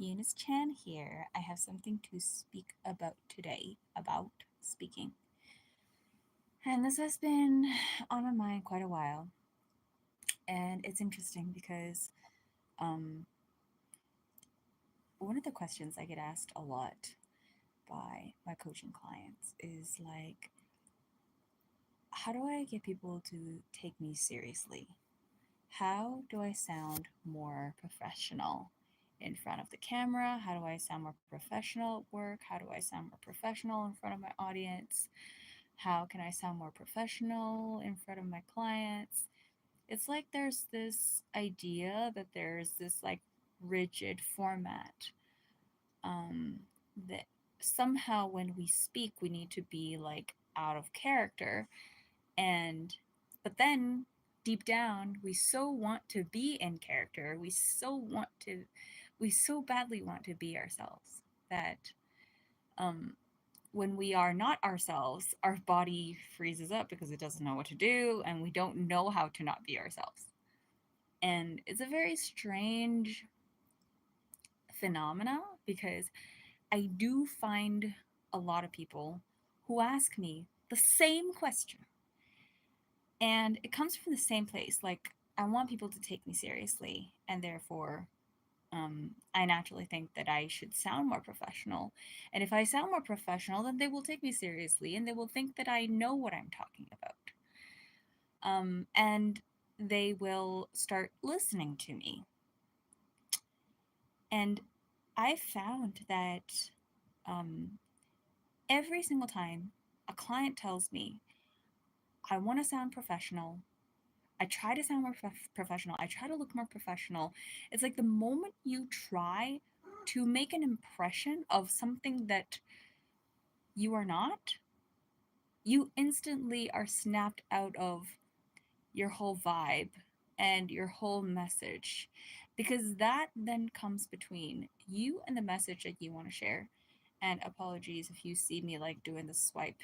Eunice Chan here. I have something to speak about today about speaking. And this has been on my mind quite a while. And it's interesting because um, one of the questions I get asked a lot by my coaching clients is like, how do I get people to take me seriously? How do I sound more professional in front of the camera? How do I sound more professional at work? How do I sound more professional in front of my audience? How can I sound more professional in front of my clients? It's like there's this idea that there's this like rigid format that somehow when we speak, we need to be like out of character and but then deep down we so want to be in character, we so badly want to be ourselves that um when we are not ourselves, our body freezes up because it doesn't know what to do and we don't know how to not be ourselves. And it's a very strange phenomena because I do find a lot of people who ask me the same question. And it comes from the same place. Like, I want people to take me seriously, and therefore, I naturally think that I should sound more professional. And if I sound more professional, then they will take me seriously and they will think that I know what I'm talking about. And they will start listening to me. And I found that um, every single time a client tells me, I want to sound professional, I try to sound more professional. I try to look more professional. It's like the moment you try to make an impression of something that you are not, you instantly are snapped out of your whole vibe and your whole message because that then comes between you and the message that you want to share. And apologies if you see me like doing the swipe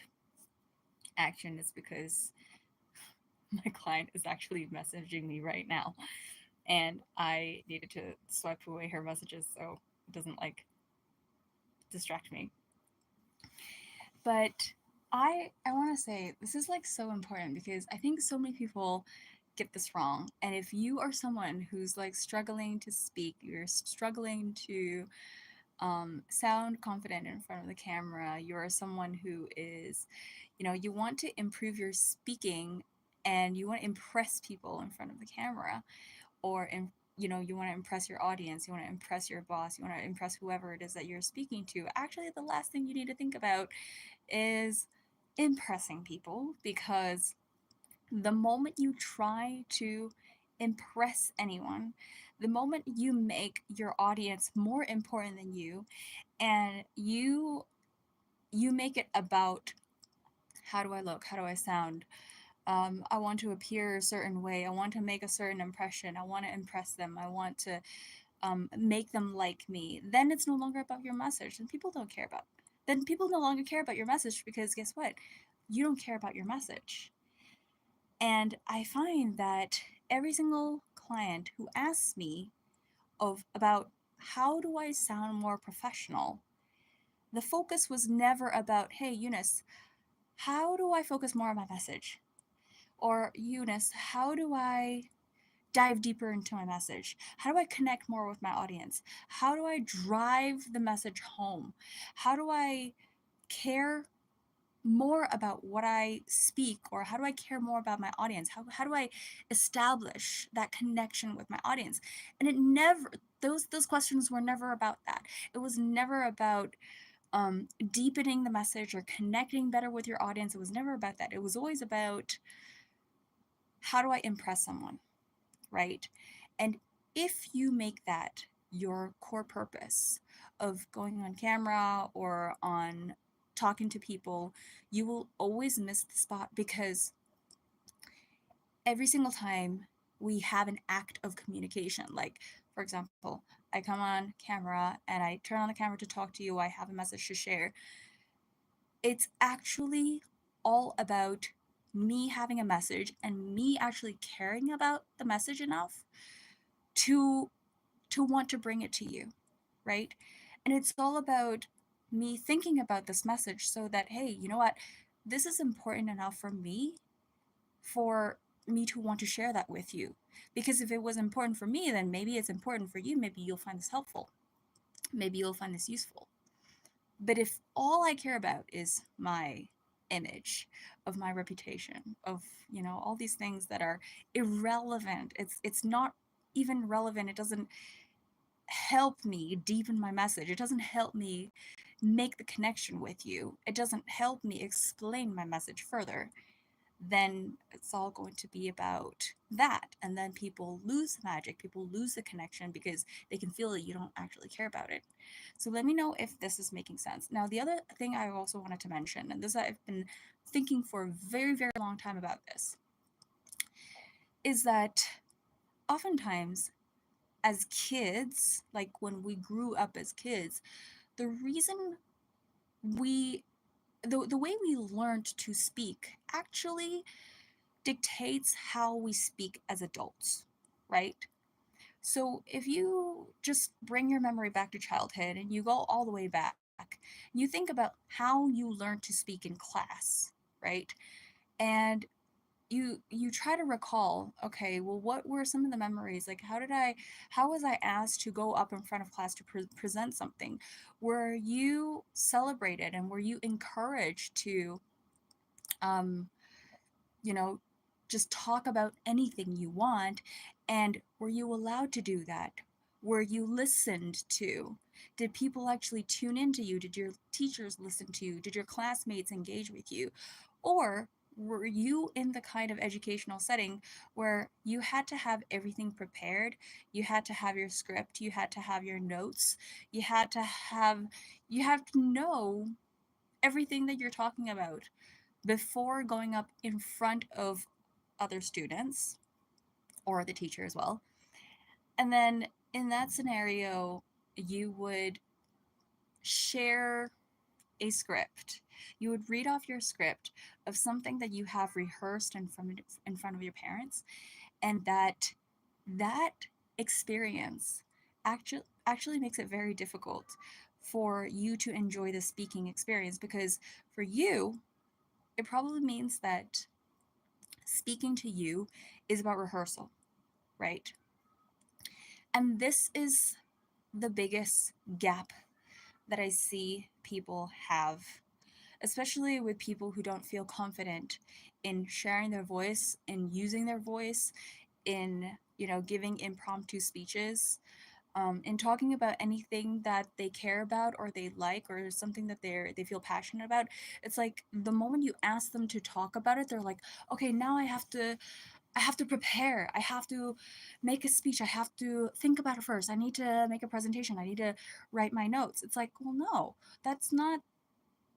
action, it's because my client is actually messaging me right now and I needed to swipe away her messages so it doesn't like distract me. But I want to say this is like so important because I think so many people get this wrong. And if you are someone who's like struggling to speak, you're struggling to sound confident in front of the camera, you're someone who is, you want to improve your speaking and you want to impress people in front of the camera, or you want to impress your audience, you want to impress your boss, you want to impress whoever it is that you're speaking to. Actually, the last thing you need to think about is impressing people, because the moment you try to impress anyone, the moment you make your audience more important than you, and you make it about how do I look, how do I sound, I want to appear a certain way, I want to make a certain impression, I want to impress them, I want to make them like me, then it's no longer about your message. Then people no longer care about your message, because guess what? You don't care about your message. And I find that every single client who asks me about how do I sound more professional, the focus was never about, hey, Eunice, how do I focus more on my message? Or, Eunice, how do I dive deeper into my message? How do I connect more with my audience? How do I drive the message home? How do I care more about what I speak? Or how do I care more about my audience? How do I establish that connection with my audience? And it never, those questions were never about that. It was never about deepening the message or connecting better with your audience. It was never about that. It was always about, how do I impress someone? Right? And if you make that your core purpose of going on camera or on talking to people, you will always miss the spot, because every single time we have an act of communication, like, for example, I come on camera and I turn on the camera to talk to you, I have a message to share. It's actually all about me having a message and me actually caring about the message enough to want to bring it to you, right? And it's all about me thinking about this message so that, hey, you know what? This is important enough for me to want to share that with you. Because if it was important for me, then maybe it's important for you. Maybe you'll find this helpful. Maybe you'll find this useful. But if all I care about is my image, of my reputation, of, all these things that are irrelevant, it's not even relevant. It doesn't help me deepen my message. It doesn't help me make the connection with you. It doesn't help me explain my message further. Then it's all going to be about that. And then people lose the magic, people lose the connection because they can feel that you don't actually care about it. So let me know if this is making sense. Now, the other thing I also wanted to mention, and this I've been thinking for a very, very long time about this, is that oftentimes as kids, like when we grew up as kids, the reason we the way we learned to speak actually dictates how we speak as adults, right? So if you just bring your memory back to childhood and you go all the way back, you think about how you learned to speak in class, right? And you try to recall, okay, well, what were some of the memories? Like, how was I asked to go up in front of class to present something? Were you celebrated and were you encouraged to um you know, just talk about anything you want? And were you allowed to do that? Were you listened to? Did people actually tune into you? Did your teachers listen to you? Did your classmates engage with you? Or were you in the kind of educational setting where you had to have everything prepared? You had to have your script, you had to have your notes, you had to have, you have to know everything that you're talking about before going up in front of other students or the teacher as well. And then in that scenario, you would share a script. You would read off your script of something that you have rehearsed in front of your parents, and that experience actually makes it very difficult for you to enjoy the speaking experience, because for you it probably means that speaking to you is about rehearsal, right? And this is the biggest gap that I see people have, especially with people who don't feel confident in sharing their voice, in using their voice, in, giving impromptu speeches, in talking about anything that they care about or they like, or something that they feel passionate about. It's like the moment you ask them to talk about it, they're like, okay, now I have to prepare. I have to make a speech. I have to think about it first. I need to make a presentation. I need to write my notes. It's like, well, no, that's not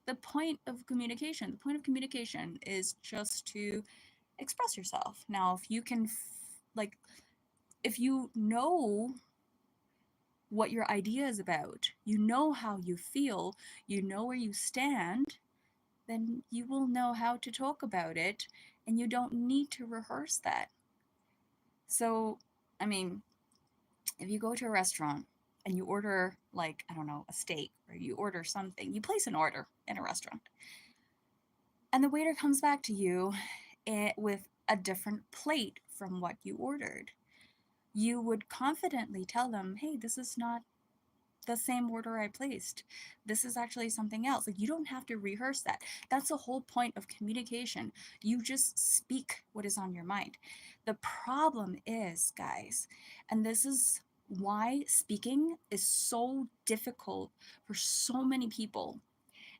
the point of communication. The point of communication is just to express yourself. Now, if you can, like, if you know what your idea is about, you know how you feel, you know where you stand, then you will know how to talk about it, and you don't need to rehearse that. So, I mean, if you go to a restaurant and you order, like, I don't know, a steak, or you order something, you place an order in a restaurant, and the waiter comes back to you with a different plate from what you ordered, you would confidently tell them, hey, this is not the same order I placed. This is actually something else. Like, you don't have to rehearse that. That's the whole point of communication. You just speak what is on your mind. The problem is, guys, and this is why speaking is so difficult for so many people.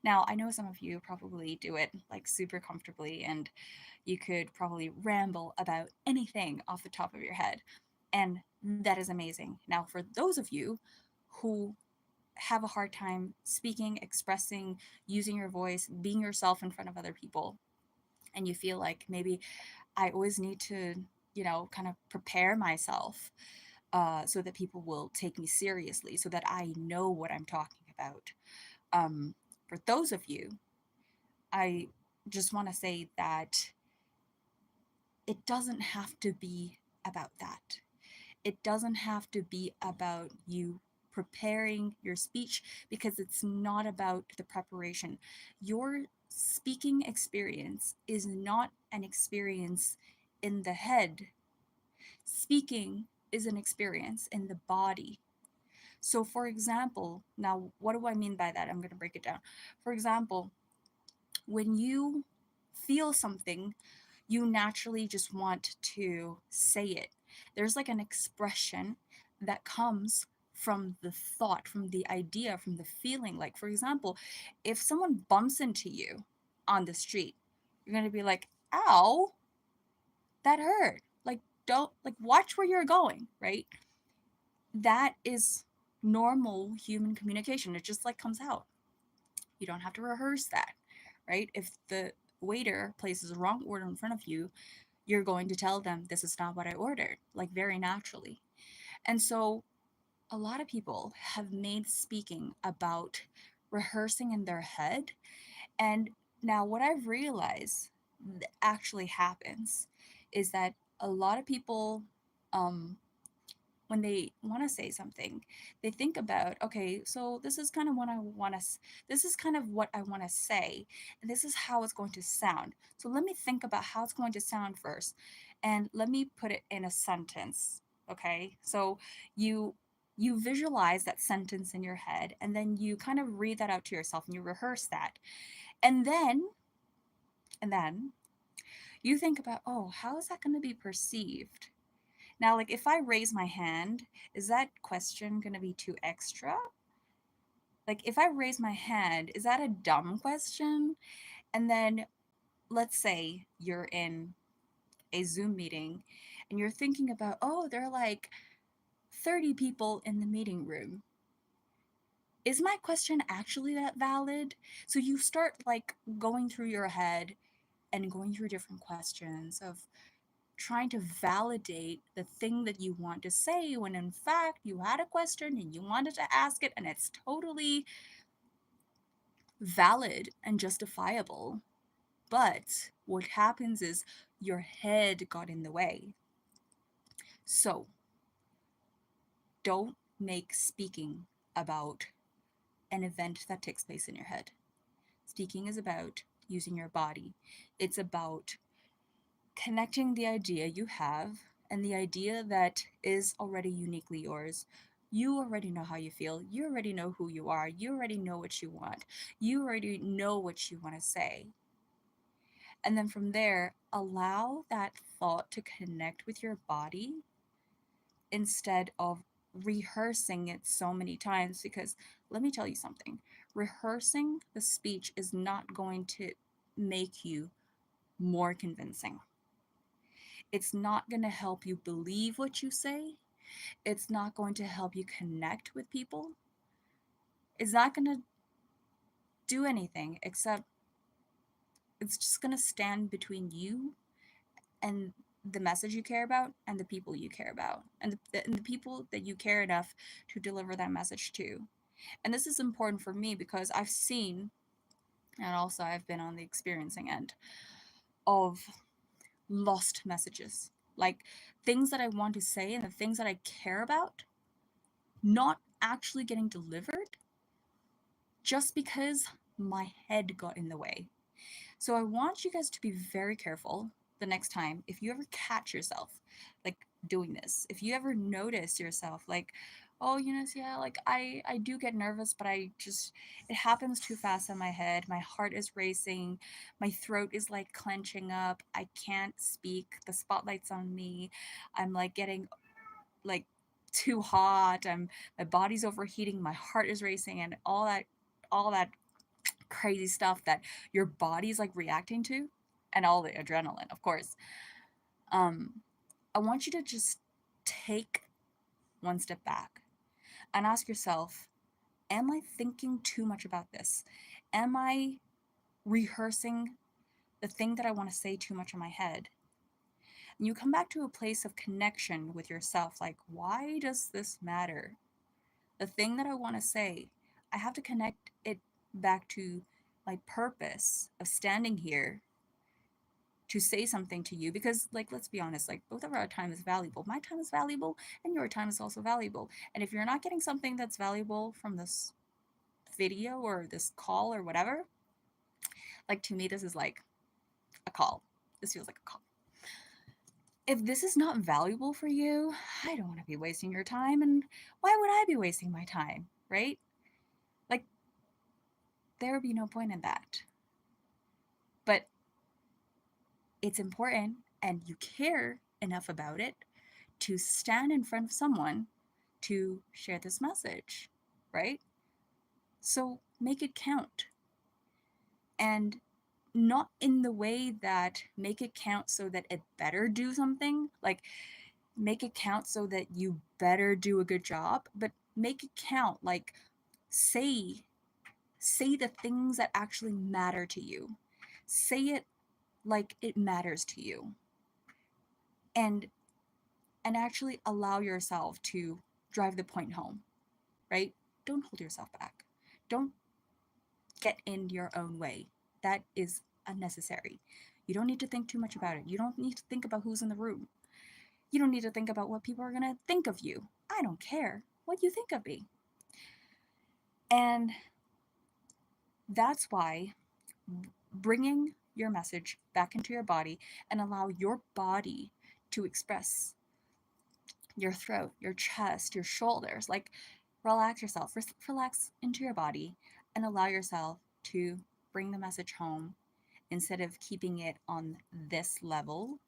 Now, I know some of you probably do it like super comfortably, and you could probably ramble about anything off the top of your head. And that is amazing. Now, for those of you who have a hard time speaking, expressing, using your voice, being yourself in front of other people, and you feel like maybe I always need to, kind of prepare myself so that people will take me seriously, so that I know what I'm talking about. For those of you, I just want to say that it doesn't have to be about that. It doesn't have to be about you preparing your speech, because it's not about the preparation. Your speaking experience is not an experience in the head. Speaking is an experience in the body. So, for example, now what do I mean by that? I'm going to break it down. For example, when you feel something, you naturally just want to say it. There's like an expression that comes from the thought, from the idea, from the feeling. Like, for example, if someone bumps into you on the street, you're going to be like, ow, that hurt. Like, don't, like, watch where you're going, right? That is normal human communication. It just like comes out. You don't have to rehearse that, right? If the waiter places the wrong order in front of you, you're going to tell them this is not what I ordered, like very naturally. And so a lot of people have made speaking about rehearsing in their head. And now what I've realized actually happens is that a lot of people, when they want to say something, they think about, okay, so this is kind of what I want to, this is kind of what I want to say, and this is how it's going to sound. So let me think about how it's going to sound first, and let me put it in a sentence. Okay, so you you visualize that sentence in your head, and then you kind of read that out to yourself, and you rehearse that, and then you think about, oh, how is that going to be perceived? Now, like if I raise my hand, is that question going to be too extra? Like if I raise my hand, is that a dumb question? And then let's say you're in a Zoom meeting and you're thinking about, oh, there are like 30 people in the meeting room. Is my question actually that valid? So you start like going through your head and going through different questions of trying to validate the thing that you want to say, when in fact you had a question and you wanted to ask it and it's totally valid and justifiable. But what happens is your head got in the way. So don't make speaking about an event that takes place in your head. Speaking is about using your body. It's about connecting the idea you have and the idea that is already uniquely yours. You already know how you feel. You already know who you are. You already know what you want. You already know what you want to say. And then from there, allow that thought to connect with your body instead of rehearsing it so many times. Because let me tell you something, rehearsing the speech is not going to make you more convincing. It's not going to help you believe what you say. It's not going to help you connect with people. It's not going to do anything except it's just going to stand between you and the message you care about and the people you care about and the people that you care enough to deliver that message to. And this is important for me because I've seen, and also I've been on the experiencing end of lost messages, like things that I want to say and the things that I care about not actually getting delivered just because my head got in the way. So I want you guys to be very careful the next time if you ever catch yourself like doing this. If you ever notice yourself like, oh, yeah, like I do get nervous, but I just it happens too fast in my head. My heart is racing, my throat is like clenching up. I can't speak. The spotlight's on me. I'm like getting like too hot. My body's overheating, my heart is racing, and all that crazy stuff that your body's like reacting to, and all the adrenaline, of course. um I want you to just take one step back and ask yourself, am I thinking too much about this? Am I rehearsing the thing that I want to say too much in my head? And you come back to a place of connection with yourself, like, why does this matter? The thing that I want to say, I have to connect it back to my purpose of standing here to say something to you, because like, let's be honest, like both of our time is valuable. My time is valuable and your time is also valuable. And if you're not getting something that's valuable from this video or this call or whatever, like to me this is like a call. This feels like a call. If this is not valuable for you, I don't want to be wasting your time. And why would I be wasting my time, right? Like, there would be no point in that. But it's important and you care enough about it to stand in front of someone to share this message, right? So make it count. And not in the way that make it count so that it better do something, like make it count so that you better do a good job, but make it count like say the things that actually matter to you. Say it like it matters to you. And actually allow yourself to drive the point home, right? Don't hold yourself back. Don't get in your own way. That is unnecessary. You don't need to think too much about it. You don't need to think about who's in the room. You don't need to think about what people are going to think of you. I don't care what you think of me. And that's why bringing your message back into your body and allow your body to express your throat, your chest, your shoulders, like relax yourself, relax into your body and allow yourself to bring the message home instead of keeping it on this level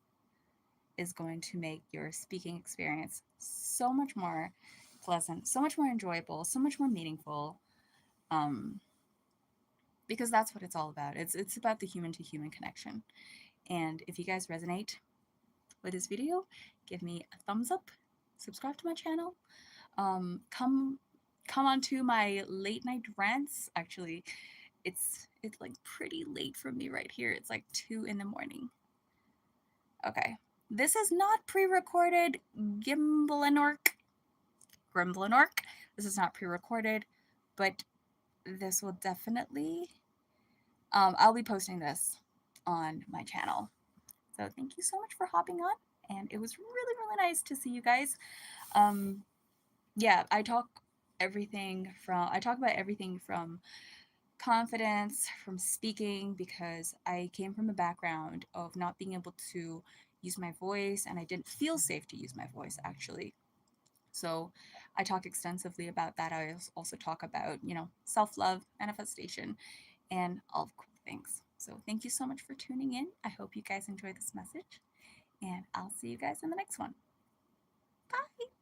is going to make your speaking experience so much more pleasant, so much more enjoyable, so much more meaningful. Um, because that's what it's all about. It's about the human to human connection. And if you guys resonate with this video, give me a thumbs up, subscribe to my channel, come onto my late night rants. Actually, it's like pretty late for me right here. It's like 2 in the morning. Okay, this is not pre-recorded. Gimbalanork. This is not pre-recorded, but this will definitely I'll be posting this on my channel. So thank you so much for hopping on, and it was really, really nice to see you guys. Yeah, I talk about everything from confidence, from speaking, because I came from a background of not being able to use my voice, and I didn't feel safe to use my voice actually. So I talk extensively about that. I also talk about, self-love, manifestation, and all of cool things. So thank you so much for tuning in. I hope you guys enjoy this message, and I'll see you guys in the next one. Bye.